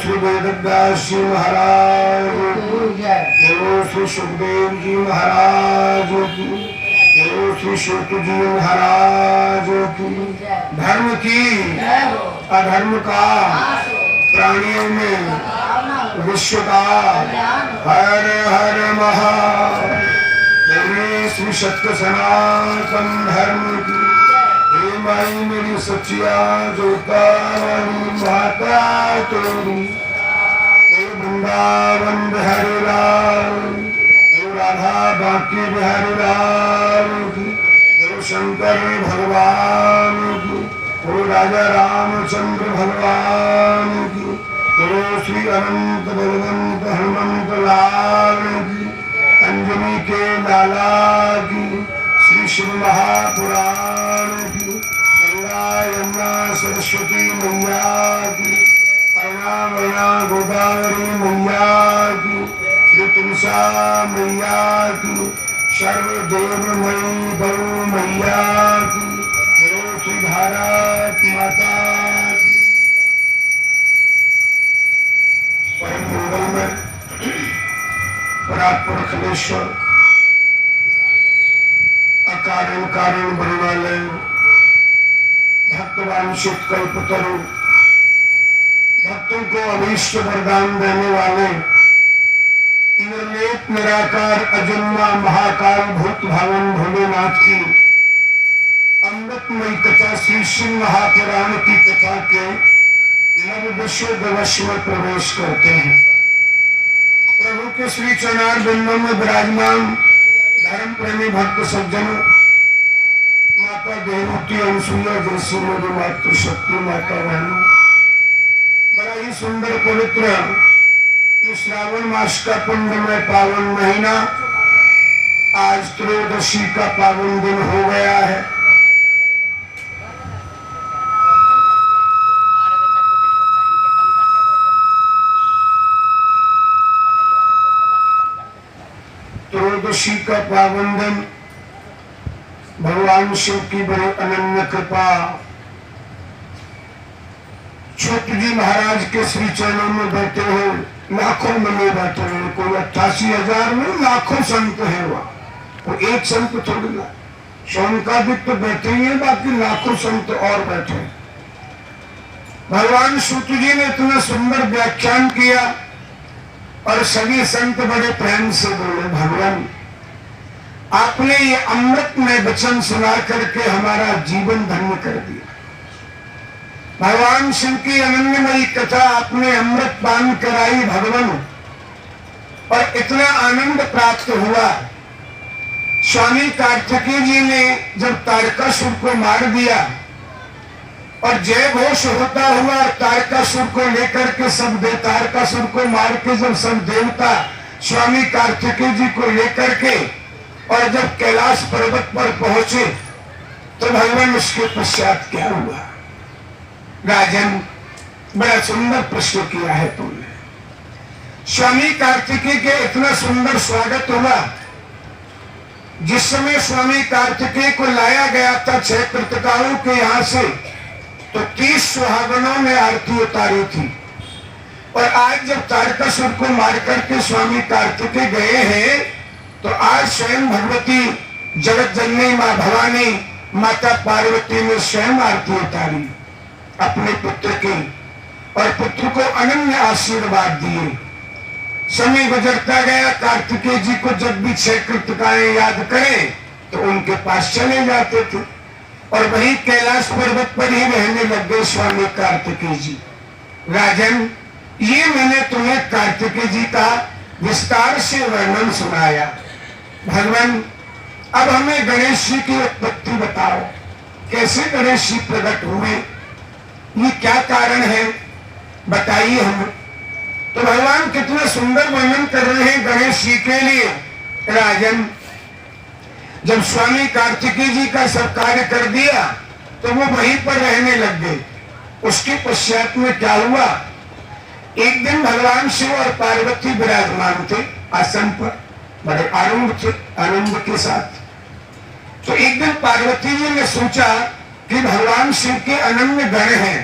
श्री वेदव्यास जी महाराज की, बोलो श्री सुखदेव जी महाराज की, बोलो श्री शेतु जी महाराज की। धर्म की अधर्म का प्राणियों में विश्व का हर हर बोले श्री सत्य सनातन धर्म की। हे माई मेरी सचिया जोता वाली माता तोरी, हे वृंदावन बिहारी लाल, हे राधा बांकी बिहारी लाल की, हे शंकर भगवान की, हे राजा रामचंद्र भगवान की, हे श्री अनंत बलवंत हनुमंत लाल की, अंजनी के लाला की, श्री शिव महापुराण की, गंगा यमुना सरस्वती मैया की, अरुणा गोदावरी मैया की, श्री तुलसा मैया की, सर्वदेवमयी गौ मैया की, बोलो श्री भारत माता की। परम मंगल में परात्परखलेश्वर अकारण कारण बन वाले भक्तवांछित कल्पतरु, भक्तों को अभीष्ट वरदान देने वाले निर्लेप निराकार अजन्मा महाकाल भूत भावन भोलेनाथ की अमृतमयी कथा श्री शिव महापुराण की कथा के नव विश्व दिवस में प्रवेश करते हैं। प्रभु के श्री चरणार बिंदों में विराजमान धर्म प्रेमी भक्त सज्जनों, माता देवती अनसुईया जैसी मेरी मातृशक्ति माता बहनों, बड़ा ही सुंदर पवित्र इस श्रावण मास का पुण्यमय पावन महीना आज त्रयोदशी का पावन दिन हो गया है। त्रयोदशी का पावन दिन भगवान शिव की बड़ी अनन्य कृपा, छोटू जी महाराज के श्री चरणों में बैठे हुए लाखों में बैठे हुए, कोई 88,000 में लाखों संत है वहाँ, वो एक संत थोड़ी ना, सोनकादिक तो बैठे ही है, बाकी लाखों संत और बैठे हैं। भगवान सूतु जी ने इतना सुंदर व्याख्यान किया और सभी संत बड़े प्रेम से बोले, भगवान आपने ये अमृत में वचन सुना करके हमारा जीवन धन्य कर दिया। भगवान शिव की अनन्यमयी कथा आपने अमृत पान कराई भगवान, और इतना आनंद प्राप्त हुआ। स्वामी कार्तिकेय जी ने जब तारकासुर को मार दिया और जय घोष होता हुआ तारकासुर को लेकर के सब तारकासुर को मार के जब सब देवता स्वामी कार्तिकेय जी को लेकर के और जब कैलाश पर्वत पर पहुंचे तो भगवान उसके पश्चात क्या हुआ? राजन, बड़ा सुंदर प्रश्न किया है तुमने। स्वामी कार्तिकेय के इतना सुंदर स्वागत हुआ। जिस समय स्वामी कार्तिकेय को लाया गया था 6 कृतकाओं के यहाँ से, तो 30 सुहागनों ने आरती उतारी थी, और आज जब तारकासुर को मार करके स्वामी कार्तिकेय गए हैं, तो आज स्वयं भगवती जगत जननी माँ भवानी माता पार्वती ने स्वयं आरती उतारी अपने पुत्र की, और पुत्र को अनन्य आशीर्वाद दिए। समय गुजरता गया, कार्तिकेय जी को जब भी 6 कृतिकाएं याद करें तो उनके पास चले जाते थे, और वही कैलाश पर्वत पर ही रहने लग गए स्वामी कार्तिकेय जी। राजन, ये मैंने तुम्हें कार्तिकेय जी का विस्तार से वर्णन सुनाया। भगवान, अब हमें गणेश जी की उत्पत्ति बताओ, कैसे गणेश जी प्रकट हुए, ये क्या कारण है, बताइए हमें। तो भगवान कितना सुंदर वर्णन कर रहे हैं गणेश जी के लिए। राजन, जब स्वामी कार्तिकेय जी का सब कार्य कर दिया तो वो वहीं पर रहने लग गए। उसके पश्चात में क्या हुआ, एक दिन भगवान शिव और पार्वती विराजमान थे आसन पर, बड़े आनंद के साथ। तो एक दिन पार्वती जी ने सोचा कि भगवान शिव के अनन्य गण हैं,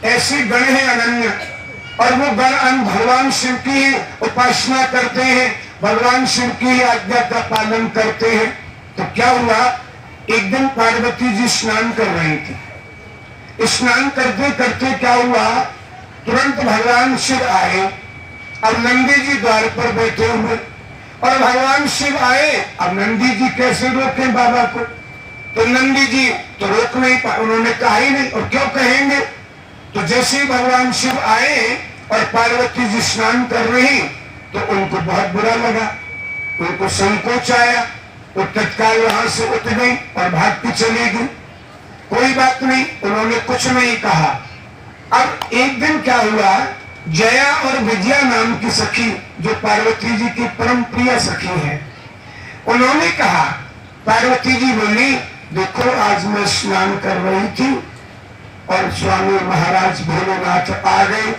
ऐसे गण हैं अनन्य और वो गण भगवान शिव की उपासना करते हैं, भगवान शिव की आज्ञा का पालन करते हैं। तो क्या हुआ, एक दिन पार्वती जी स्नान कर रही थी। स्नान करते करते क्या हुआ, तुरंत भगवान शिव आए। अब नंदी जी द्वार पर बैठे हुए और भगवान शिव आए। अब नंदी जी कैसे रोके बाबा को, तो नंदी जी तो रोक नहीं पाए, उन्होंने कहा ही नहीं, और क्यों कहेंगे। तो जैसे ही भगवान शिव आए और पार्वती जी स्नान कर रही, तो उनको बहुत बुरा लगा, उनको संकोच आया। वो तत्काल वहां से उठ गई और भागती चली गई। कोई बात नहीं, उन्होंने कुछ नहीं कहा। अब एक दिन क्या हुआ, जया और विजया नाम की सखी, जो पार्वती जी की परम प्रिय सखी है, उन्होंने कहा, पार्वती जी बोली, देखो आज मैं स्नान कर रही थी और स्वामी महाराज भोलेनाथ आ गए।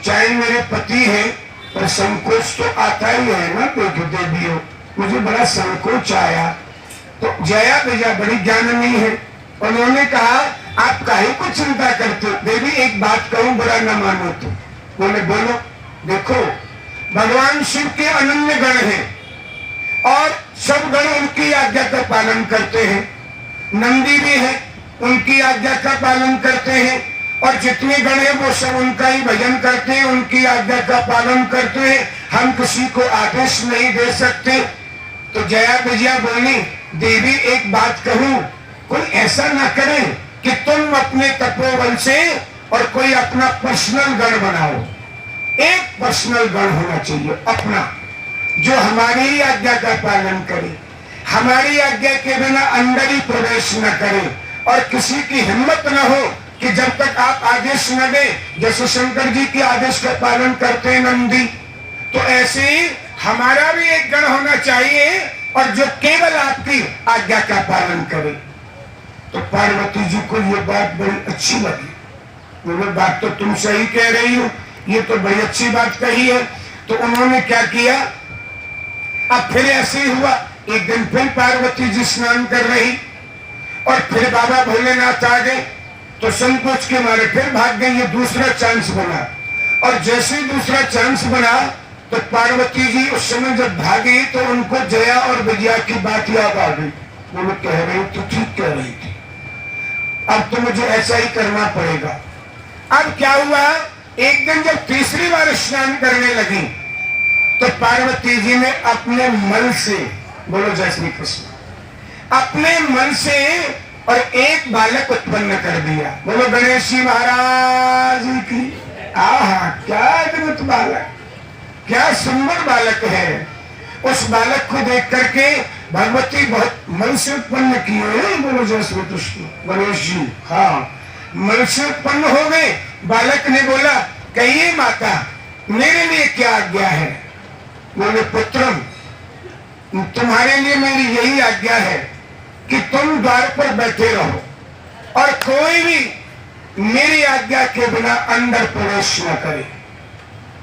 चाहे मेरे पति है पर संकोच तो आता ही है ना, देखो देवियों, मुझे बड़ा संकोच आया। तो जया विजया बड़ी ज्ञानी है, उन्होंने कहा, आप काहे को चिंता करते हो, देवी एक बात कहूं, बुरा न मानो तो। बोले बोलो। देखो भगवान शिव के अनन्य गण हैं और सब गण उनकी आज्ञा का पालन करते हैं। नंदी भी है, उनकी आज्ञा का पालन करते हैं, और जितने गण हैं वो सब उनका ही भजन करते हैं, उनकी आज्ञा का पालन करते हैं। हम किसी को आदेश नहीं दे सकते। तो जया विजया बोली, देवी एक बात कहूं, कोई ऐसा ना करे कि तुम अपने तपोबल से और कोई अपना पर्सनल गण बनाओ। एक पर्सनल गण होना चाहिए अपना, जो हमारी ही आज्ञा का पालन करे, हमारी आज्ञा के बिना अंदर ही प्रवेश न करे, और किसी की हिम्मत न हो कि जब तक आप आदेश न दे, जैसे शंकर जी के आदेश का पालन करते हैं नंदी, तो ऐसे ही हमारा भी एक गण होना चाहिए और जो केवल आपकी आज्ञा का पालन करे। तो पार्वती जी को ये बात बड़ी अच्छी लगी। बोले, बात तो तुम सही कह रही हो, ये तो बड़ी अच्छी बात कही है। तो उन्होंने क्या किया, अब फिर ऐसे ही हुआ, एक दिन फिर पार्वती जी स्नान कर रही और फिर बाबा भोलेनाथ आ गए। तो संकोच के मारे फिर भाग गए, ये दूसरा चांस बना। और जैसे ही दूसरा चांस बना, तो पार्वती जी उस समय जब भागी तो उनको जया और विजया की बात याद आ गई। वो लोग कह रही तो ठीक कह रही थी, अब तो मुझे ऐसा ही करना पड़ेगा। अब क्या हुआ, एक दिन जब तीसरी बार स्नान करने लगी, तो पार्वती जी ने अपने मन से, बोलो जय श्री कृष्ण, अपने मन से और एक बालक उत्पन्न कर दिया। बोलो गणेश जी महाराज की। आहा, क्या अद्भुत बालक, क्या सुंदर बालक है। उस बालक को देख करके भगवती बहुत मन से उत्पन्न किए। बोलो जय श्री कृष्ण। गणेश जी हाँ मन से उत्पन्न हो गए। बालक ने बोला, कहिए माता मेरे लिए क्या आज्ञा है। बोले, पुत्रम तुम्हारे लिए मेरी यही आज्ञा है कि तुम द्वार पर बैठे रहो और कोई भी मेरी आज्ञा के बिना अंदर प्रवेश न करे।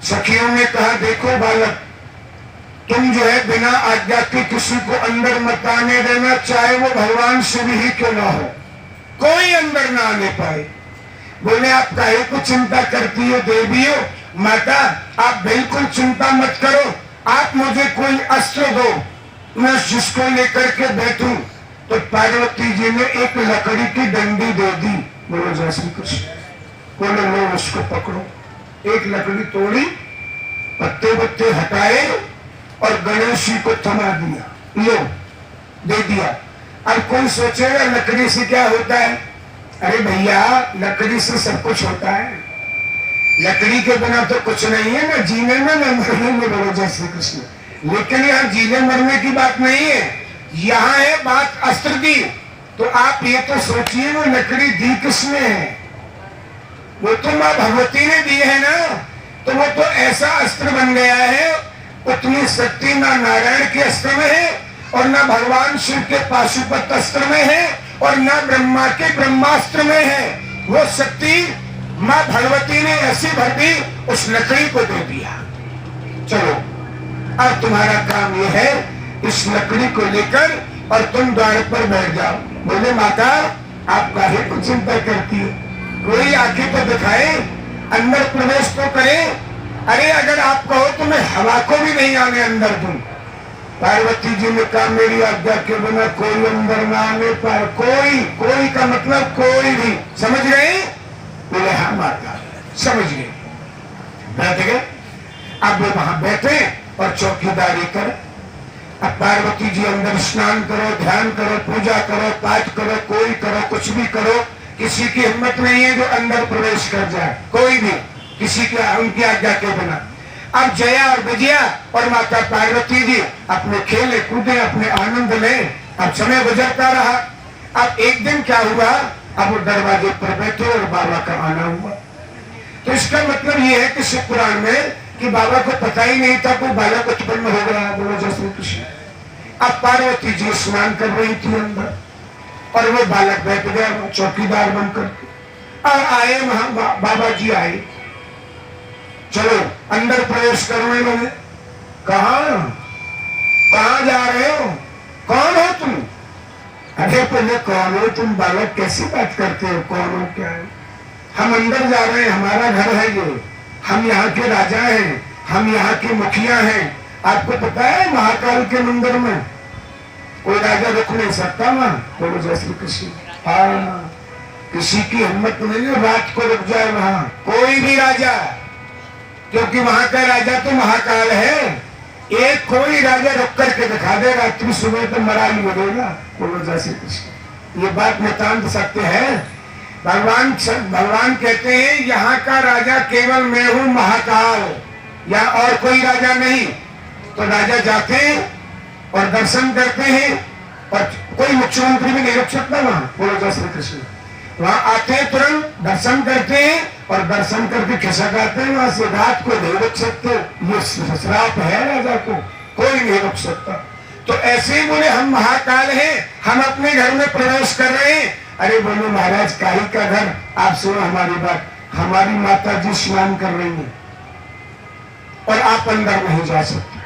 सखियों ने कहा, देखो बालक, तुम जो है बिना आज्ञा के किसी को अंदर मत आने देना, चाहे वो भगवान शिव ही क्यों ना हो, कोई अंदर ना आने पाए। बोले, आप काहे को चिंता करती हो देवियों, माता आप बिल्कुल चिंता मत करो, आप मुझे कोई अस्त्र दो, मैं जिसको लेकर के बैठूं। तो पार्वती जी ने एक लकड़ी की डंडी दे दी। बोलो जय श्री कृष्ण। बोले, लो उसको पकड़ो। एक लकड़ी तोड़ी, पत्ते पत्ते हटाए और गणेश जी को थमा दिया, लो दे दिया। अब कोई सोचेगा लकड़ी से क्या होता है। अरे भैया, लकड़ी से सब कुछ होता है, लकड़ी के बिना तो कुछ नहीं है, ना जीने में ना मरने में। बोलो जय श्री कृष्ण। लेकिन यहाँ जीने मरने की बात नहीं है, यहाँ है बात अस्त्र की। तो आप ये तो सोचिए, वो लकड़ी दी किसने है, वो तो माँ भगवती ने दी है ना। तो वो तो ऐसा अस्त्र बन गया है, उतनी शक्ति ना नारायण के अस्त्र में है और ना भगवान शिव के पाशुपत अस्त्र में है और ना ब्रह्मा के ब्रह्मास्त्र में है। वो शक्ति माँ भगवती ने ऐसी भर दी, उस लकड़ी को दे दिया। चलो अब तुम्हारा काम ये है, इस लकड़ी को लेकर और तुम द्वार पर बैठ जाओ। बोले, माता आप काहे को चिंता करती हो, कोई आके तो दिखाए। अंदर प्रवेश तो करे। अरे अगर आप कहो तो मैं हवा को भी नहीं आने अंदर दूं। पार्वती जी ने कहा मेरी आज्ञा के बिना कोई अंदर ना आने पाए। कोई का मतलब कोई भी। समझ गए? बोले हाँ माता समझ गए। बैठ गए। अब वो वहां बैठे और चौकीदारी कर। अब पार्वती जी अंदर स्नान करो, ध्यान करो, पूजा करो, पाठ करो, कोई करो, कुछ भी करो, किसी की हिम्मत नहीं है जो अंदर प्रवेश कर जाए। कोई भी किसी की उनकी आज्ञा के बिना। अब जया और विजया और माता पार्वती जी अपने खेले कूदे, अपने आनंद ले। अब समय गुजरता रहा। अब एक दिन क्या हुआ, अब वो दरवाजे पर बैठे और बाबा का आना हुआ। तो इसका मतलब ये है कि शिव पुराण में कि बाबा को पता ही नहीं था कोई बालक उत्पन्न हो गया। बोलो जय श्री कृष्ण। अब पार्वती जी स्नान कर रही थी अंदर और वो बालक बैठ गया चौकीदार बनकर। और आए वहां बाबा जी आए, चलो अंदर प्रवेश करो। इन्होंने कहाँ जा रहे हो? कौन हो तुम? अरे पहले कौन हो तुम? बालक कैसी बात करते हो? कौन हो क्या है? हम अंदर जा रहे हैं, हमारा घर है ये, हम यहाँ के राजा हैं, हम यहाँ के मुखिया हैं। आपको पता है महाकाल के मंदिर में कोई राजा रुक नहीं सकता वहां। बोलो जय श्री कृष्ण। हाँ, किसी की हिम्मत नहीं है रात को रुक जाए वहां, कोई भी राजा, क्योंकि वहां का राजा तो महाकाल है। एक कोई राजा रुक करके दिखा दे रात्रि सुबह तो मरा ही मिलेगा। बोलो जय श्री कृष्ण। ये बात नितांत सत्य है। भगवान कहते हैं यहाँ का राजा केवल मैं हूँ महाकाल, या और कोई राजा नहीं। तो राजा जाते हैं और दर्शन करते हैं और कोई मुख्यमंत्री भी नहीं रुक सकता वहां। बोलो जय श्री कृष्ण। वहां आते हैं, तुरंत दर्शन करते हैं और दर्शन करके खिसक आते हैं वहां से। रात को नहीं रुक सकते, ये श्राप है राजा को, कोई नहीं रुक सकता। तो ऐसे ही बोले हम महाकाल हैं, हम अपने घर में प्रवेश कर रहे हैं। अरे बोलो महाराज काली का घर, आप सुनो हमारी बात। हमारी माता जी स्नान कर रही है और आप अंदर नहीं जा सकते।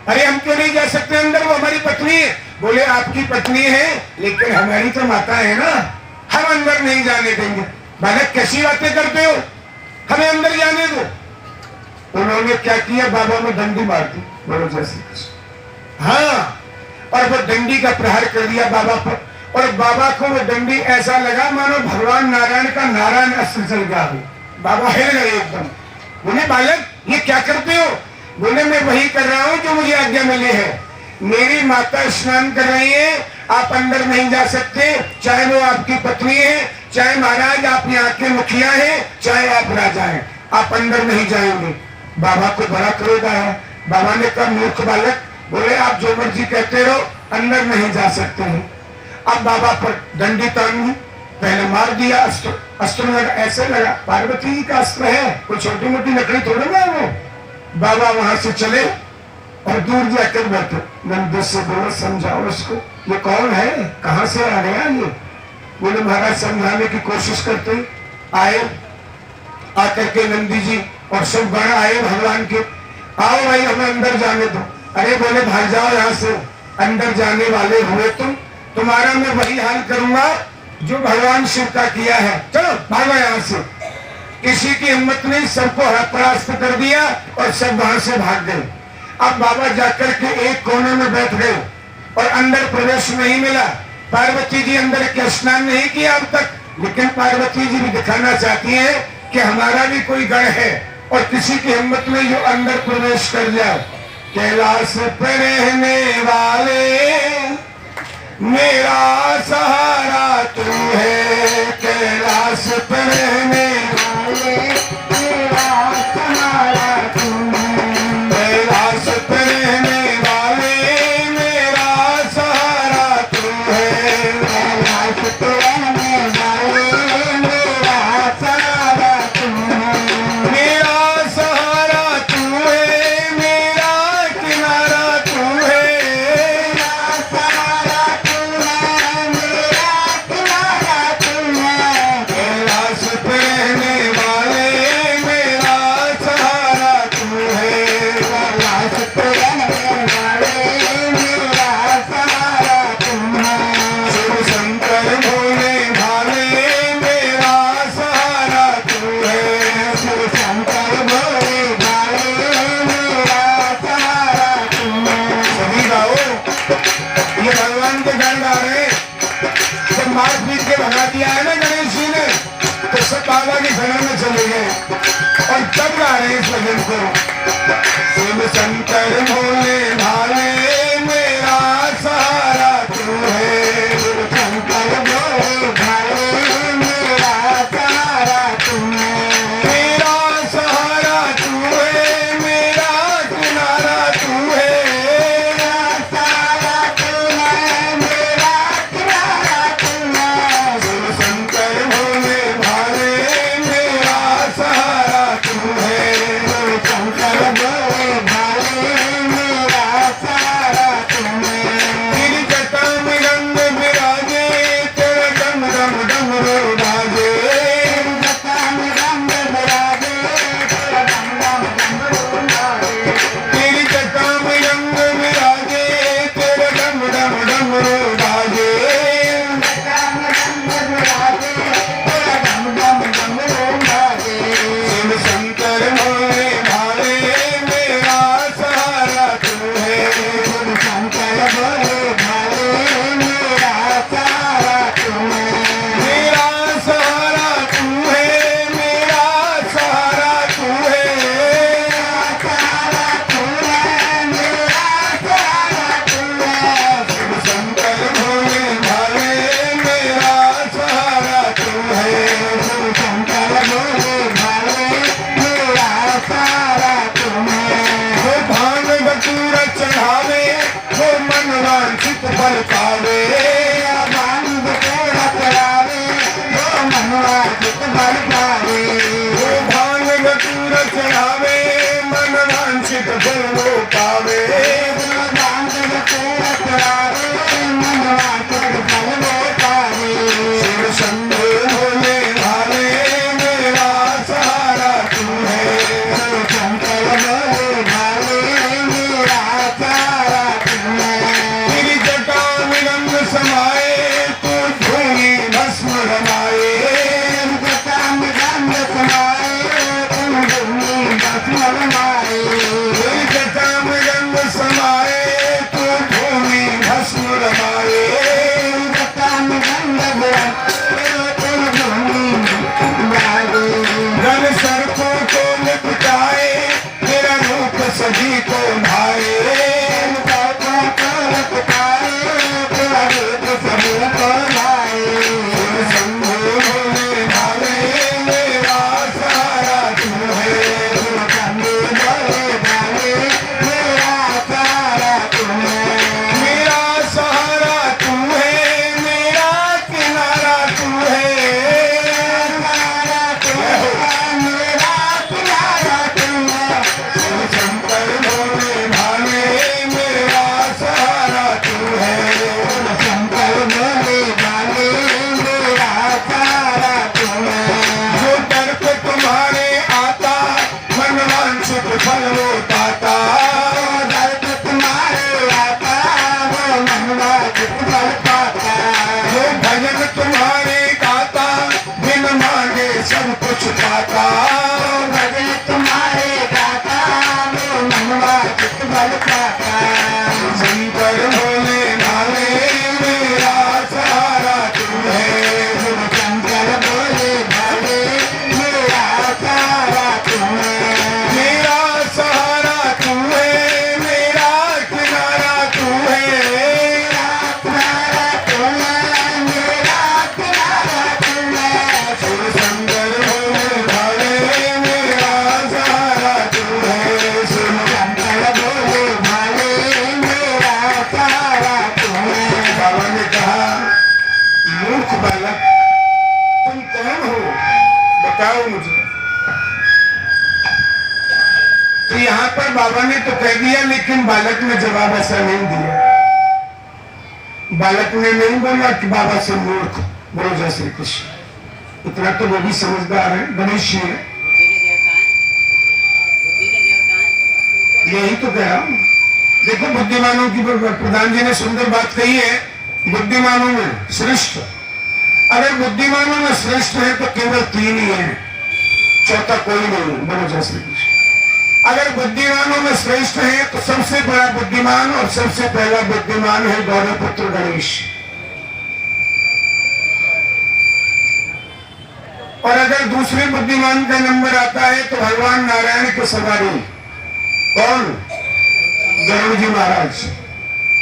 अरे हम क्यों नहीं जा सकते अंदर? वो हमारी पत्नी है। बोले आपकी पत्नी है लेकिन हमारी तो माता है ना, हम अंदर नहीं जाने देंगे। बालक कैसी बातें करते हो, हमें अंदर जाने दो। उन्होंने क्या किया, बाबा में डंडी मार दी। बोलो जय श्री कृष्ण। हाँ, और वो डंडी का प्रहार कर दिया बाबा पर, और बाबा को वो डंडी ऐसा लगा मानो भगवान नारायण का नारायण अस्त्र चल गया हो। बाबा हिल गए एकदम। बोले बालक ये क्या करते हो? बोले मैं वही कर रहा हूँ जो मुझे आज्ञा मिली है। मेरी माता स्नान कर रही है, आप अंदर नहीं जा सकते, चाहे वो आपकी पत्नी है, चाहे महाराज आप यहाँ के मुखिया है, चाहे आप राजा हैं, आप अंदर नहीं जाएंगे। बाबा को बड़ा क्रोध आया। बाबा ने कहा मूर्ख बालक, बोले आप जो मर्जी कहते रहो, अंदर नहीं जा सकते हैं। अब बाबा पर डंडी तानी, पहले मार दिया। अस्त्र लगा, ऐसे लगा, पार्वती जी का अस्त्र है, कोई छोटी मोटी लकड़ी थोड़ी ना वो। बाबा वहां से चले और दूर जाकर बैठे। नंदी से बोलो समझाओ इसको, ये कौन है, कहाँ से आ गया ये? बोले महाराज समझाने की कोशिश करते आए। आकर के नंदी जी और सब गण आए भगवान के, आओ भाई हमें अंदर जाने दो। अरे बोले भाग जाओ यहाँ से, अंदर जाने वाले हुए तुम, तुम्हारा मैं वही हाल करूंगा जो भगवान शिव का किया है। चलो भागो यहाँ से। किसी की हिम्मत नहीं, सबको परास्त कर दिया और सब वहां से भाग गए। अब बाबा जाकर के एक कोने में बैठ गए और अंदर प्रवेश नहीं मिला। पार्वती जी अंदर के स्नान नहीं किया अब तक, लेकिन पार्वती जी भी दिखाना चाहती है कि हमारा भी कोई गण है, और किसी की हिम्मत नहीं जो अंदर प्रवेश कर जाए। कैलाश पे रहने वाले मेरा सहारा तू है, कैलाश पे रहने वाले मेरा सहारा तू है, कैलाश पे रहने वाले मेरा सहारा तू है, कैलाश पे रहने वाले मेरा सहारा तू है, मेरा सहारा तू है, मेरा किनारा तू है, कैलाश पे रहने वाले को भाए, शंभो भोले भाले मेरा सहारा तू है, मेरा सहारा तू है, मेरा किनारा तू है, शंकर भोले भाले मेरा सहारा तू है, जो दर पे तुम्हारे आता मनवांछित फल वो पाता, जो भजन तुम्हारे गाता बिन मांगे सब कुछ पाता, शंकर भोले भाले मेरा सहारा तू है, मेरा सहारा तू है, मेरा किनारा तू है, शंकर भोले भाले मेरा सहारा तू है, बाबा ने कहा मूर्ख बालक तुम कौन हो बताओ मुझे। तो यहाँ पर बाबा ने तो कह दिया, लेकिन बालक ने जवाब ऐसा नहीं दिया। बालक ने नहीं बोला कि बाबा से मूर्ख, बोलो जय श्री कृष्ण। इतना तो वो भी समझदार है, गणेश जी है। यही तो कह रहा हूं। देखो बुद्धिमानों की प्रधान जी ने सुंदर बात कही है, बुद्धिमानों में श्रेष्ठ। अगर बुद्धिमानों में श्रेष्ठ है तो केवल तीन ही है, चौथा कोई नहीं। बोलो जय श्री कृष्ण। अगर बुद्धिमानों में श्रेष्ठ है तो सबसे बड़ा बुद्धिमान और सबसे पहला बुद्धिमान है गौरपुत्र गणेश। और अगर दूसरे बुद्धिमान का नंबर आता है तो भगवान नारायण के सवारी कौन? गरुड़ जी महाराज।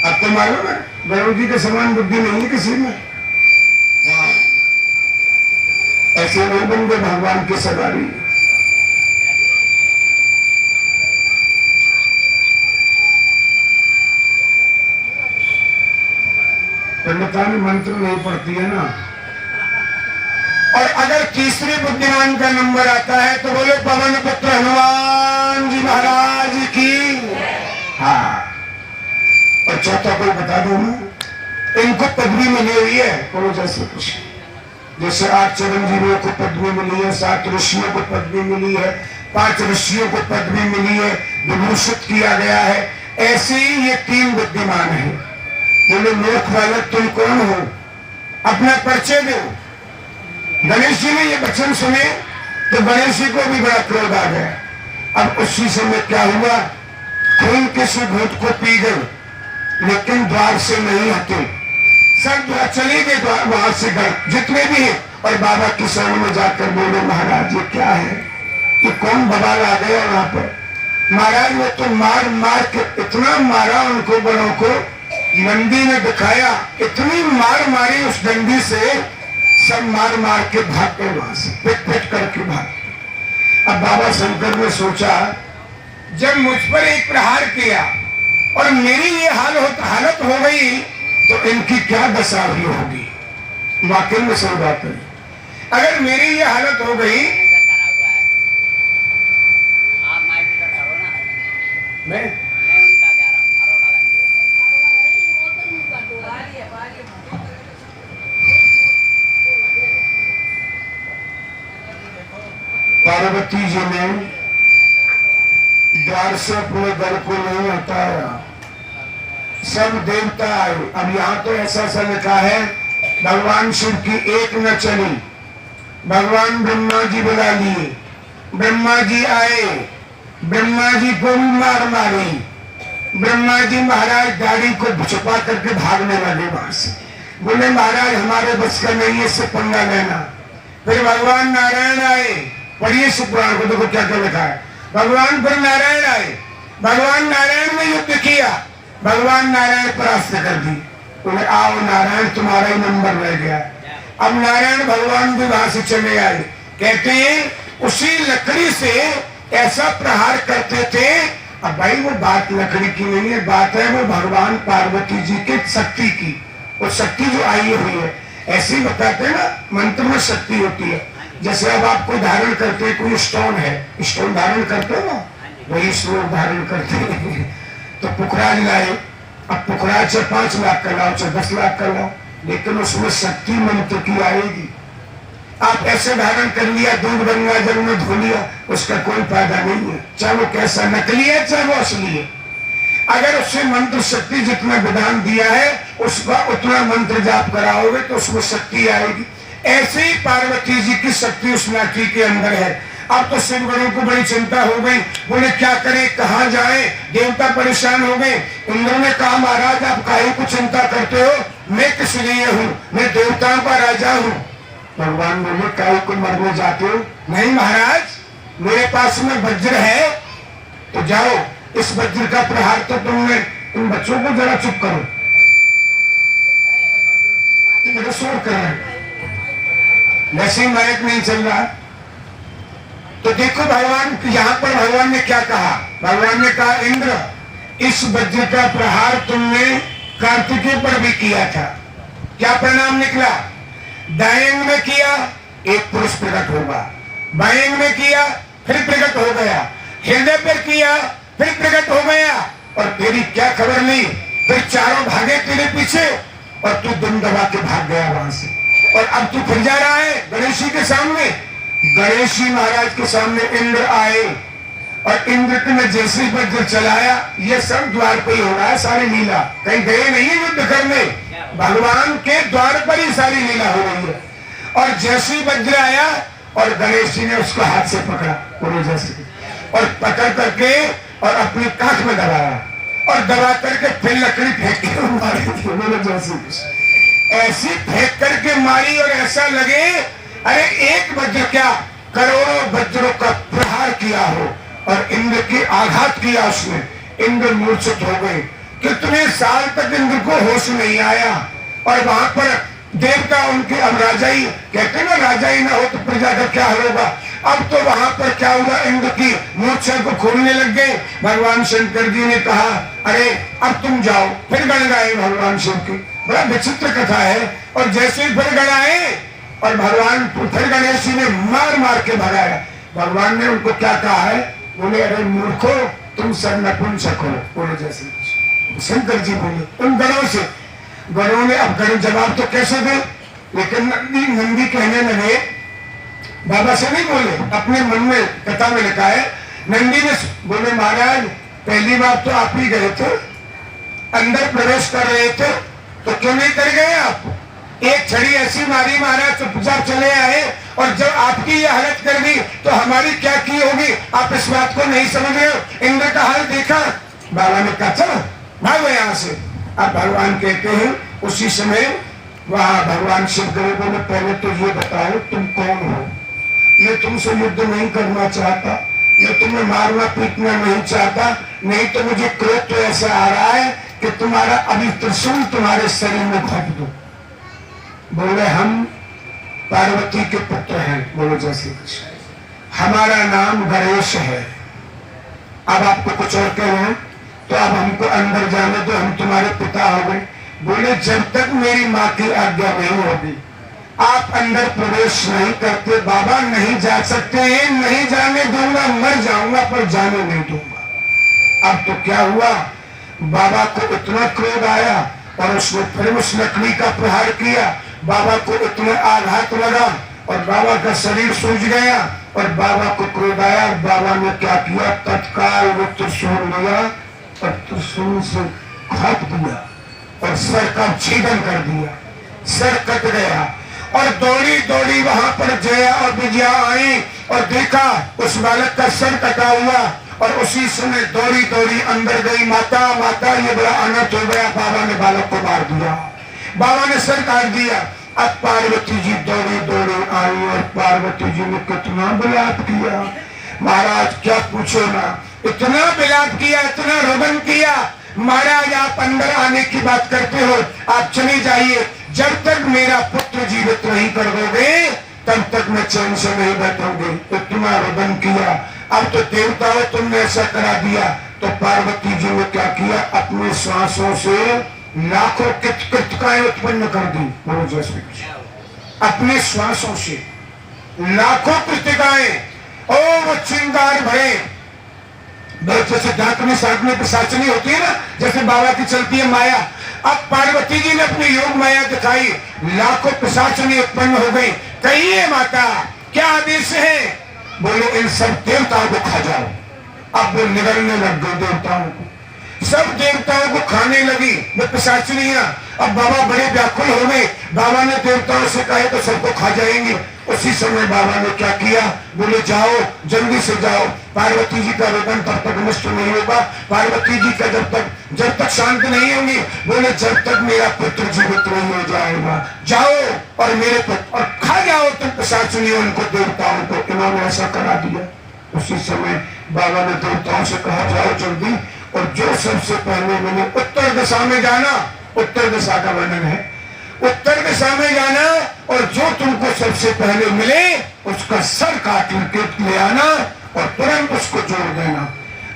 आपको मालूम है गरुड़ जी के समान बुद्धि नहीं है किसी में। ऐसे नहीं बन गए भगवान के सवारी। पंडितानी मंत्र नहीं पड़ती है ना। और अगर तीसरे बुद्धिमान का नंबर आता है तो बोले पवन पुत्र हनुमान जी महाराज की। हाँ, और चौथा कोई बता दो ना। इनको पदवी मिली हुई है, बोलो जैसे कुछ जैसे 8 चिरंजीवियों को पदवी मिली है, 7 ऋषियों को पदवी मिली है, 5 ऋषियों को पदवी मिली है, विभूषित किया गया है। ऐसे ही ये 3 बुद्धिमान है। बोले मूर्ख बालक तुम कौन हो, अपना परिचय दो। गणेश जी ने ये वचन सुने तो गणेश जी को भी बड़ा क्रोध आ गया। अब उसी समय क्या हुआ, खून के से घूंट को पी गए, लेकिन द्वार से नहीं हटे। सब द्वार चले गए, द्वार वहां से गए जितने भी हैं। और बाबा की शरण में जाकर बोले महाराज ये क्या है, ये कौन बवाल आ गया वहां पर। महाराज ने तो मार मार के इतना मारा उनको, बड़ों को नंदी ने दिखाया, इतनी मार मारी उस डंडी से, सब मार मार के भाग गए वहां से, पिट पिट करके भाग। अब बाबा शंकर ने सोचा जब मुझ पर एक प्रहार किया और मेरी ये हालत हो गई तो इनकी क्या दशा हुई होगी। वाकई में सही बात है। अगर मेरी ये हालत हो गई, मैं उनका कह रहा हूँ अरोड़ा दंडी। पार्वती जी ने द्वार से अपने दर को नहीं हटाया, सब देवता आए। अब यहाँ तो ऐसा लिखा है भगवान शिव की एक न चली, भगवान ब्रह्मा जी बुला लिए, ब्रह्मा जी आए, ब्रह्मा जी को भी मार मारी। ब्रह्मा जी महाराज गाड़ी को छुपा करके भागने लगे वहां से। बोले महाराज हमारे बस का नहीं है, इससे पंगा लेना। फिर भगवान नारायण आए, पढ़िए शिव पुराण को, देखो क्या क्या लिखा है। भगवान फिर नारायण आए, भगवान नारायण ने युद्ध किया, भगवान नारायण परास्त कर दी। बोले आओ नारायण, तुम्हारा ही नंबर रह गया। अब नारायण भगवान भी वहां से चले आए। कहते हैं उसी लकड़ी से ऐसा प्रहार करते थे। अब भाई वो बात लकड़ी की नहीं है, बात है वो भगवान पार्वती जी के शक्ति की। वो शक्ति जो आई हुई है, ऐसे ही बताते हैं ना, मंत्र में शक्ति होती है। जैसे अब आप कोई धारण करते हैं, कोई स्टोन है, स्टोन धारण करते हो ना, वही श्लोक धारण करते हैं। तो पुखराज लाए, अब पुखराज से 5 लाख का लाओ, चाहे 10 लाख का लाओ, लेकिन उसमें शक्ति मंत्र की आएगी। आप ऐसे धारण कर लिया, दूध गंगा जल में धो लिया, उसका कोई फायदा नहीं है, चाहे वो कैसा नकली है चाहे वो असली है। अगर उससे मंत्र शक्ति जितना विधान दिया है उसका उतना मंत्र जाप कराओगे तो उसमें शक्ति आएगी। ऐसे ही पार्वती जी की शक्ति उस लाठी के अंदर है। अब तो शिवगणों को बड़ी चिंता हो गई, बोले क्या करें, कहाँ जाए, देवता परेशान हो गए। इंद्र ने कहा महाराज आप काहे को चिंता करते हो, मैं किस लिए हूँ, मैं देवताओं का राजा हूँ। भगवान बोले काहे को मरने जाते हो, नहीं महाराज मेरे पास में वज्र है, तो जाओ इस वज्र का प्रहार तो तुमने, तुम बच्चों को जरा चुप करो, शोर कर रहे हैं, वैसे माइक नहीं चल रहा। तो देखो भगवान, यहाँ पर भगवान ने क्या कहा, भगवान ने कहा इंद्र इस वज्र का प्रहार तुमने कार्तिकेय पर भी किया था, क्या परिणाम निकला, दाएं अंग में किया एक पुरुष प्रकट होगा, बाएं अंग में किया फिर प्रकट हो गया, हृदय पर किया फिर प्रकट हो गया, और तेरी क्या खबर नहीं, फिर चारों भागे तेरे पीछे और तू दुम दबा के भाग गया वहां से। और अब तू फिर जा रहा है गणेश जी के सामने, गणेश जी महाराज के सामने इंद्र आए और इंद्र ने जैसे वज्र चलाया, ये सब द्वार पर ही हो रहा है सारी लीला, कहीं गए नहीं है युद्ध करने, भगवान के द्वार पर ही सारी लीला हो रही है। और जैसे ही वज्र आया और गणेश जी ने उसको हाथ से पकड़ा पूरे जैसे, और पकड़ करके और अपनी कांख में दबाया और दबा करके फिर लकड़ी फेंक के मारी, जैसे ऐसी फेंक करके मारी और ऐसा लगे अरे एक वज्र क्या करोड़ों वज्रों का प्रहार किया हो, और इंद्र की आघात किया उसने, इंद्र मूर्छित हो गए। कितने साल तक इंद्र को होश नहीं आया, और वहां पर देवता उनके, अब राजा ही कहते ना, राजा ही ना हो तो प्रजा का क्या होगा। अब तो वहां पर क्या हुआ, इंद्र की मूर्छा को खोलने लग गए। भगवान शंकर जी ने कहा अरे अब तुम जाओ, फिर गण गाए भगवान शिव की, बड़ा विचित्र कथा है। और जैसे ही फिर गण आए और भगवान फिर गणेश जी ने मार मार के भगाया। भगवान ने उनको क्या कहा है, बोले अरे मूर्खो तुम सब नपुंसक हो, बोले जैसे शंकर जी बोले उन गणों से। गणों ने अब गण जवाब तो कैसे दे, लेकिन नंदी कहने लगे, बाबा से नहीं बोले, अपने मन में कथा में लिखा है, नंदी ने बोले महाराज पहली बार तो आप ही गए थे, अंदर प्रवेश कर रहे थे, तो क्यों नहीं कर गए आप, एक छड़ी ऐसी मारी महाराज चुपचाप चले आए, और जब आपकी ये हालत कर दी तो हमारी क्या की होगी, आप इस बात को नहीं समझ रहे हो। इंद्र का हाल देखा, बाबा ने कहा चलो भागो यहाँ से। अब भगवान कहते हैं उसी समय वहां भगवान शिव गए, बोले पहले तो ये बताओ तुम कौन हो, मैं तुमसे युद्ध नहीं करना चाहता, मैं तुम्हें मारना पीटना नहीं चाहता, नहीं तो मुझे क्रोध तो ऐसा आ रहा है कि तुम्हारा अभी त्रिशूल तुम्हारे शरीर में घट दो। बोले हम पार्वती के पुत्र हैं, बोलो जय श्री कृष्ण, हमारा नाम गणेश है। अब आपको कुछ और कहना तो अब हमको अंदर जाने दो, हम तुम्हारे पिता हो गए। बोले जब तक मेरी माँ की आज्ञा नहीं होगी आप अंदर प्रवेश नहीं करते, बाबा नहीं जा सकते, नहीं जाने दूंगा, मर जाऊंगा पर जाने नहीं दूंगा। अब तो क्या हुआ, बाबा को इतना क्रोध आया और उसने फिर उस लकड़ी का प्रहार किया, बाबा को इतना आघात लगा और बाबा का शरीर सूझ गया, और बाबा को क्रोध आया। बाबा ने क्या किया, तत्काल वो त्रिशूल लिया और त्रिशूल से घाट दिया और सर का छेदन कर दिया, सर कट गया। और दौड़ी दौड़ी वहां पर जया और विजया आई और देखा उस बालक का सर कटा हुआ, और उसी समय दौड़ी दौड़ी अंदर गई, माता माता ये बड़ा अनर्थ हो गया, बाबा ने बालक को मार दिया, बाबा ने सर काट दिया। अब पार्वती जी दौड़ी दौड़ी आई और पार्वती जी ने कितना बलात् किया, महाराज क्या पूछो ना। इतना विलाप किया, इतना रोदन किया, महाराज आप अंदर आने की बात करते हो, आप चले जाइए, जब तक मेरा पुत्र जीवित नहीं कर दोगे तब तक मैं चैन से नहीं बैठूंगी। इतना रोदन किया। अब तो देवताओं तुमने ऐसा करा दिया, तो पार्वती जी ने क्या किया, अपने श्वासों से लाखों कृतकाएं उत्पन्न कर दी। बोलो जय श्री कृष्ण। अपने श्वासों से लाखों कृतिकाएं, ओ वो चिंगार भरे, जैसे दांत में साधने पिशाचनी होती है ना, जैसे बाबा की चलती है माया। अब पार्वती जी ने अपनी योग माया दिखाई, लाखों पिशाचनी उत्पन्न हो गई। कहिए माता क्या आदेश है? बोले इन सब देवताओं को खा जाओ। अब वो निगलने लग गए देवताओं को, सब देवताओं को खाने लगी वो पिशाचनियां। अब बाबा बड़े व्याकुल हो गए। बाबा ने देवताओं से कहा तो सबको खा जाएंगे। उसी समय बाबा ने क्या किया, बोले जाओ जल्दी से जाओ, पार्वती जी का रोदन तब तक नष्ट नहीं होगा, पार्वती जी का जब तक शांत नहीं होंगी, बोले जब तक मेरा पुत्र जीवित नहीं हो जाएगा, जाओ और मेरे पुत्र और खा जाओ तुम पिशाचनियों उनको, देवताओं को। इन्होंने ऐसा करा दिया। उसी समय बाबा ने देवताओं से कहा जाओ जल्दी, और जो सबसे पहले मैंने उत्तर दिशा में जाना, उत्तर दिशा का वर्णन है, उत्तर दिशा में जाना, और जो तुमको सबसे पहले मिले उसका सर काट के ले आना और तुरंत उसको जोड़ देना।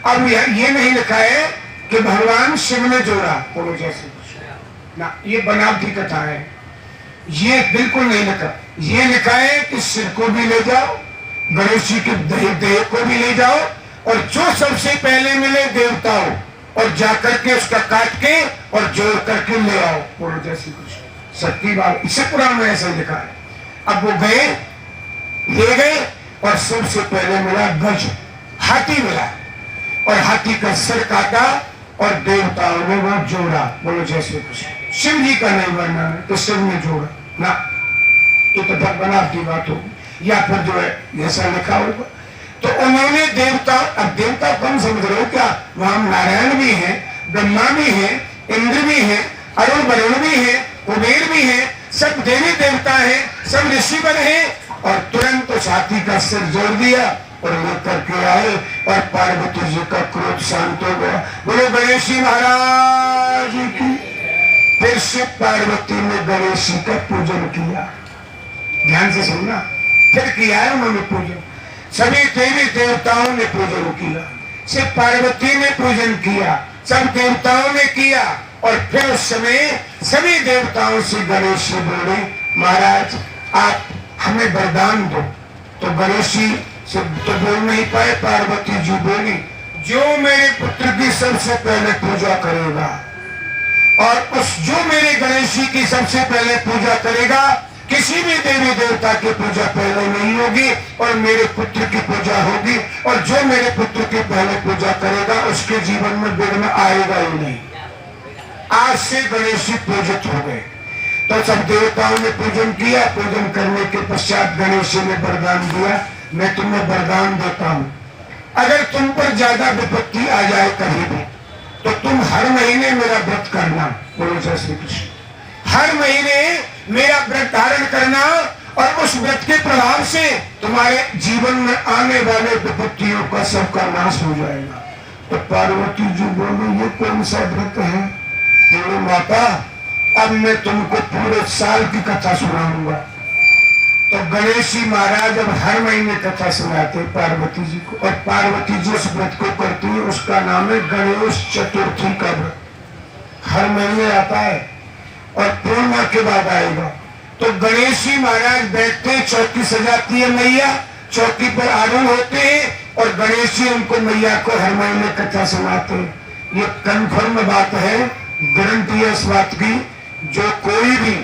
अब ये नहीं लिखा है कि भगवान शिव ने जोड़ा, बोलो जैसे ना, ये बनावटी कथा है, ये बिल्कुल नहीं लिखा। ये लिखा है कि सिर को भी ले जाओ, गणेश जी के देह को भी ले जाओ, और जो सबसे पहले मिले देवताओं, और जाकर के उसका काट के और जोड़ करके ले आओ। बोलो जय श्री कृष्ण। सत्य बात, इसे पुराण में ऐसा लिखा है। अब वो गए, ले गए, और सबसे पहले मिला गज, हाथी मिला, और हाथी का सर काटा और देवताओं ने वह जोड़ा। बोलो जय श्री कृष्ण। शिव जी का नहीं वर्णन है तो शिव ने जोड़ा ना, ये तो बनावटी बात होगी, या फिर जो है ऐसा लिखा होगा। तो उन्होंने देवता, अब देवता कम समझ रहे हो क्या, वहां नारायण भी है, ब्रह्मा भी है, इंद्र भी है, अरुण वरुण भी है, कुबेर भी है, सब देवी देवता है, सब ऋषिवर है, और तुरंत उस हाथी का सिर जोड़ दिया और लेकर के आए, और पार्वती जी का क्रोध शांत हो गया। बोले गणेश जी महाराज की। फिर शिव पार्वती ने गणेश जी का पूजन किया, ध्यान से सुनना, फिर किया है उन्होंने पूजन, सभी देवी देवताओं ने पूजन किया, शिव पार्वती ने पूजन किया, सब देवताओं ने किया। और फिर उस समय सभी देवताओं से गणेश जी बोले महाराज आप हमें वरदान दो। तो गणेश जी से तो बोल नहीं पाए, पार्वती जी बोली जो मेरे पुत्र की सबसे पहले पूजा करेगा, और उस जो मेरे गणेश जी की सबसे पहले पूजा करेगा, किसी भी देवी देवता की पूजा पहले नहीं होगी, और मेरे पुत्र की पूजा होगी, और जो मेरे पुत्र की पहले पूजा करेगा उसके जीवन में विघ्न आएगा ही नहीं। आज से गणेश जी पूजित हो गए। तो सब देवताओं ने पूजन किया। पूजन करने के पश्चात गणेश जी ने वरदान दिया, मैं तुम्हें वरदान देता हूं, अगर तुम पर ज्यादा विपत्ति आ जाए कभी भी, तो तुम हर महीने मेरा व्रत करना। बोलो जय श्री कृष्ण। हर महीने मेरा व्रत धारण करना, और उस व्रत के प्रभाव से तुम्हारे जीवन में आने वाले विपत्तियों का सबका नाश हो जाएगा। तो पार्वती जी बोले ये कौन सा व्रत है? बोले माता अब मैं तुमको पूरे साल की कथा सुनाऊंगा। तो गणेश जी महाराज अब हर महीने कथा सुनाते पार्वती जी को, और पार्वती जी उस व्रत को करती है, उसका नाम है गणेश चतुर्थी का व्रत। हर महीने आता है और पूर्णिमा के बाद आएगा। तो गणेश जी महाराज बैठते, चौकी सजाती है मैया, चौकी पर आरूढ़ होते हैं, और गणेश जी उनको मैया को हर महीने कथा सुनाते हैं। ये कन्फर्म बात है, गारंटी है इस बात की, जो कोई भी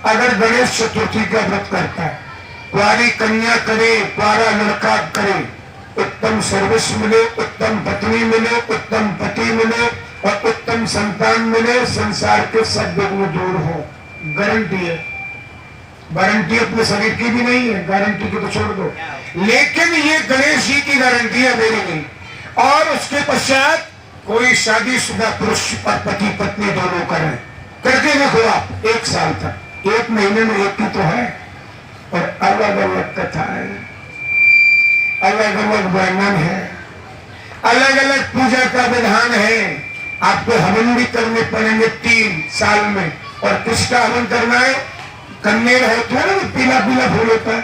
अगर गणेश चतुर्थी का व्रत करता है, कुंवारी कन्या करे, कुंवारा लड़का करे, उत्तम सर्विस मिले, उत्तम पत्नी मिले, उत्तम पति मिले, और उत्तम संतान मिले, संसार के सब विघ्न दूर हो। गारंटी है। गारंटी अपने शरीर की भी नहीं है, गारंटी की तो छोड़ दो, लेकिन ये गणेश जी की गारंटी है, मेरी नहीं। और उसके पश्चात कोई शादीशुदा पुरुष और पति पत्नी दोनों करें, करके देखो आप 1 साल तक, 1 महीने में एक ही तो है, और अलग अलग कथा है, अलग अलग वर्णन है। अलग अलग पूजा का विधान है। आपको हवन भी करने पड़ेंगे 3 साल में। और किसका हवन करना है? कन्नेर है तो ना, पीला पीला फूल होता है,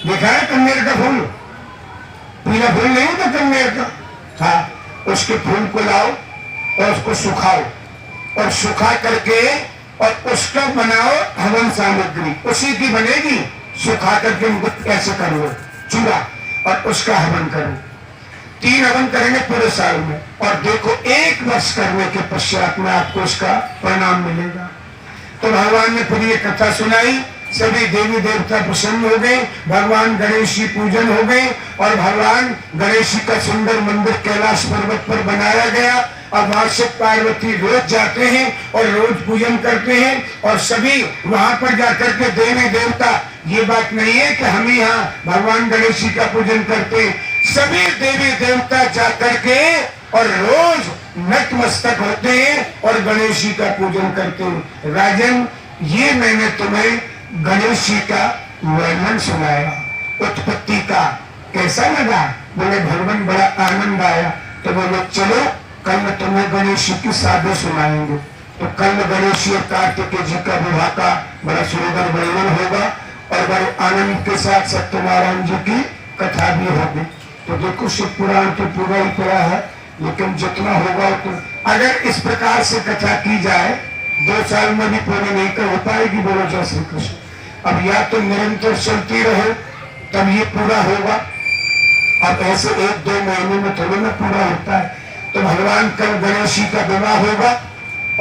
देखा है कन्नेर का फूल? पीला फूल नहीं होता कन्नेर का? हाँ, उसके फूल को लाओ और उसको सुखाओ, और सुखा करके और उसका बनाओ हवन सामग्री, उसी की बनेगी। सुखा करके उनको कैसे करो चूड़ा, और उसका हवन करो। 3 हवन करेंगे पूरे साल में, और देखो 1 वर्ष करने के पश्चात में आपको इसका परिणाम मिलेगा। तो भगवान ने फिर ये कथा सुनाई, सभी देवी देवता प्रसन्न हो गए, भगवान गणेश जी पूजन हो गए, और भगवान गणेश जी का सुंदर मंदिर कैलाश पर्वत पर बनाया गया। और वहां से पार्वती रोज जाते हैं और रोज पूजन करते हैं, और सभी वहां पर जाकर के देवी देवता, ये बात नहीं है कि हम यहाँ भगवान गणेश जी का पूजन करते, सभी देवी देवता जाकर के और रोज नतमस्तक होते हैं और गणेश जी का पूजन करते हैं। राजन, ये मैंने तुम्हें गणेश जी का वर्णन सुनाया, उत्पत्ति का, कैसा लगा? बोले भगवान बड़ा आनंद आया। तो बोले चलो कल तुम्हें गणेश जी की साधु सुनाएंगे। तो कल गणेश जी और कार्तिकेय जी का विवाह का बड़ा सुंदर वर्णन होगा, और बड़े आनंद के साथ सत्यनारायण जी की कथा भी होगी। तो देखो शिव पुराण तो पूरा ही पड़ा है, लेकिन जितना होगा तो अगर इस प्रकार से कथा की जाए 2 साल में भी पूरी नहीं कर हो पाएगी। बोलो जय श्री कृष्ण। अब या तो निरंतर चलती रहे तब ये पूरा होगा, अब ऐसे 1-2 महीने में थोड़ा ना पूरा होता है। तो भगवान कल गणेश जी का विवाह होगा,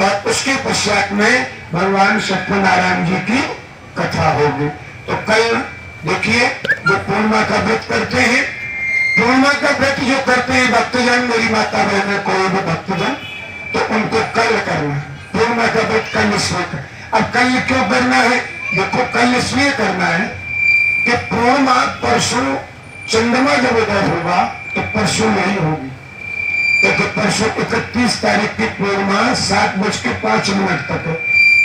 और उसके पश्चात में भगवान सत्यनारायण जी की कथा होगी। तो कल देखिए, जो पूर्णिमा का व्रत करते हैं, पूर्णिमा का व्रत जो करते हैं भक्तजन, मेरी माता बहन कोई भी भक्तजन, तो उनको कल करना है। पूर्णिमा का व्रत कल इसलिए कर, अब कल क्यों करना है? देखो कल इसलिए करना है कि पूर्णिमा परसों चंद्रमा जब उदय होगा तो परसों नहीं होगी, क्योंकि परसों 31 तारीख की पूर्णिमा 7:05 तक है।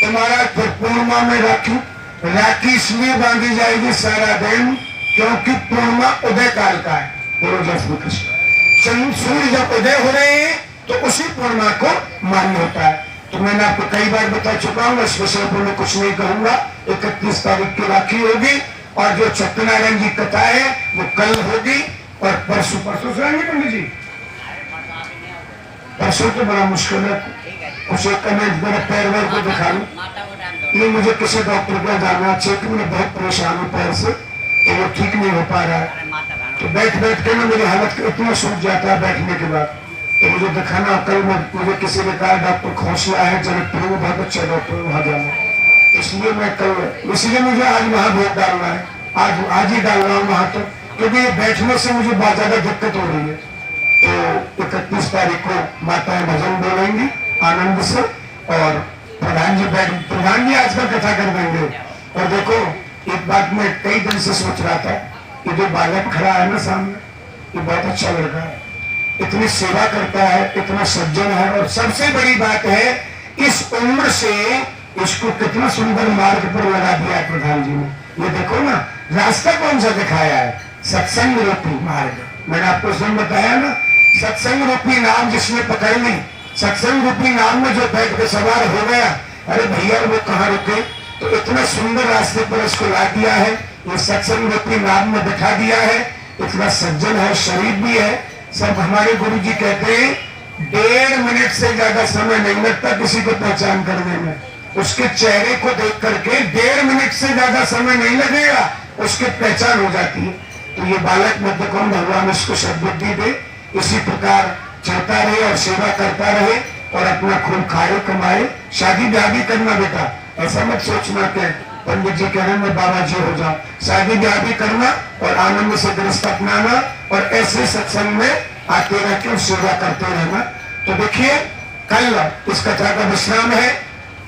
तुम्हारा फिर पूर्णिमा में राखी इसलिए बांधी जाएगी सारा दिन, क्योंकि पूर्णिमा उदय काल का है। बोलो जय श्री कृष्ण। सूर्य जब उदय हो रहे हैं तो उसी पूर्णिमा को मान्य होता है। तो मैंने आपको कई बार बता चुका हूँ, इस विषय पर मैं कुछ नहीं कहूंगा। 31 तारीख की राखी होगी, और जो सत्यनारायण जी कथा है वो कल होगी, और परसों सुनाएंगे पंडित जी। परसों तो बड़ा मुश्किल है, उसे कमेंट मेरे पैर वैर को दिखा लूं। नहीं, मुझे किसी डॉक्टर को जाना चाहिए कि मैं बहुत परेशान हूँ पैर से, तो वो ठीक नहीं हो पा रहा है। तो बैठ के ना मेरी हालत इतना सूझ जाता है बैठने के बाद, तो मुझे दिखाना। कल मुझे किसी ने कहा डॉक्टर खोसला है जनकपुर में, बहुत अच्छा डॉक्टर वहां जाना, इसलिए मैं कल, इसलिए मुझे आज वहां वोट डालना है, आज ही डाल रहा हूँ वहां तक, क्योंकि बैठने से मुझे बहुत ज्यादा दिक्कत हो रही है। तो 31 तारीख को माताएं भजन बोलेंगी आनंद से, और प्रधान जी आजकल कथा कर देंगे। और देखो एक बात मैं कई दिन से सोच रहा था, कि जो बालक खड़ा है ना सामने, ये बहुत अच्छा लड़का है, इतनी सेवा करता है, इतना सज्जन है, और सबसे बड़ी बात है इस उम्र से इसको कितना सुंदर मार्ग पर लगा दिया है प्रधान जी ने। ये देखो ना, रास्ता कौन सा दिखाया है? सत्संग रूपी मार्ग। मैंने आपको स्वयं बताया ना, सत्संग रूपी नाम जिसने पकड़ ली, सत्संग रूपी नाम में जो बैठ के सवार हो गया, अरे भैया वो कहाँ रुके, तो इतना सुंदर रास्ते पर इसको ला दिया है, ये सत्संग रूपी नाम में बैठा दिया है। इतना सज्जन है, शरीफ भी है। सब हमारे गुरु जी कहते हैं 1.5 मिनट से ज्यादा समय नहीं लगता किसी को पहचान करने में, उसके चेहरे को देख करके 1.5 मिनट से ज्यादा समय नहीं लगेगा, उसकी पहचान हो जाती है। तो ये बालक मध्य कौन, भगवान इसको सद्बुद्धि दे, इसी प्रकार चलता रहे और सेवा करता रहे, और अपना खूब खाए कमाए। शादी ब्याह भी करना बेटा, ऐसा मत सोचना कि पंडित जी कह रहे हैं मैं बाबा जी हो जाऊं। शादी ब्याह भी करना, और आनंद से गृहस्थ अपनाना, और ऐसे सत्संग में आते रह के सेवा करते रहना। तो देखिए कल इस कथा का विश्राम है।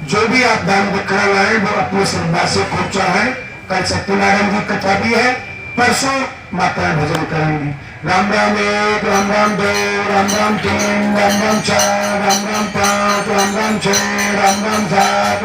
जो भी आप दान दक्षिणा लाए वो अपने श्रद्धा से खूब चढ़ाएं। कल सत्यनारायण जी कथा भी है, परसों माता भजन करेंगी। राम राम 1, राम राम 2, राम राम 3, राम राम 4, राम राम 5, राम राम 6, राम राम 7,